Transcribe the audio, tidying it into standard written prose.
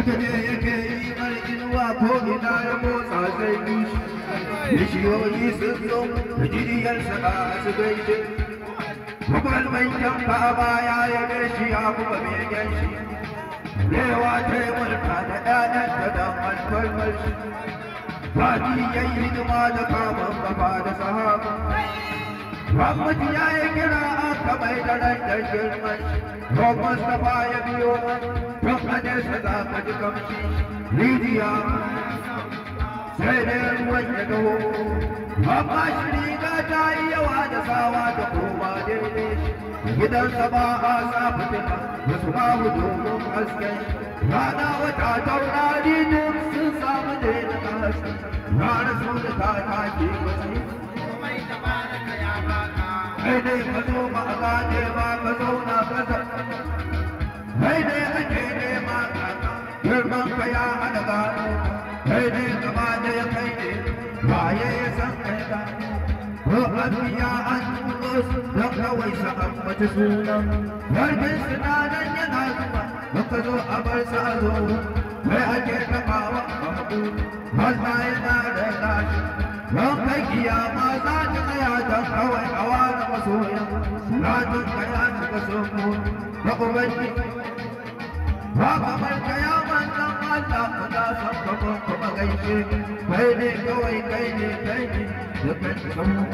gargaje yake yi mar inuwa ko ina ya motsa sai dushi bishiyoyi sun zo da jiriyarsa a su gaishe mabalman yanka a baya ya gaishe ya kuma begen shi rewa ta yi mulka da ƴaƴanta da alfarmar shi Fadi ya yi hidima da kamun gaba da sahaba Muhammadu ya yi kira aka mai da ran da girman shi Rob Mustapha ya biyo don nesa za ka ji kamshi Lidiya sai dai ruwan ya taho amma shi riga ta yi yawa da sawa da koma daidai gidansa ba a sa fitina wasu babu domin hasken rana wata taurari duk sun samu daina ta haske rana su da ta take wasu kai dai ka zo ba a gane ba ka zauna kasa kai dai ake nema kaka girman ka ya hana gano kai dai gaba da ya kai ne waye ya san kai ka ko an biya an tuno su don kawai sa ambaci sunan yarkin sinanan yana zuwa baka zo a bar sa a zo kai ake tabawa babu wanda yana da lashi don kai kiyama za ta tsaya don kawai a wani masoya ratun ka ya cika soko na ubangiji ba kamar ka ya manzan Allah ku da san ka kuma gaishe kai ne kawai kai ne da kai samu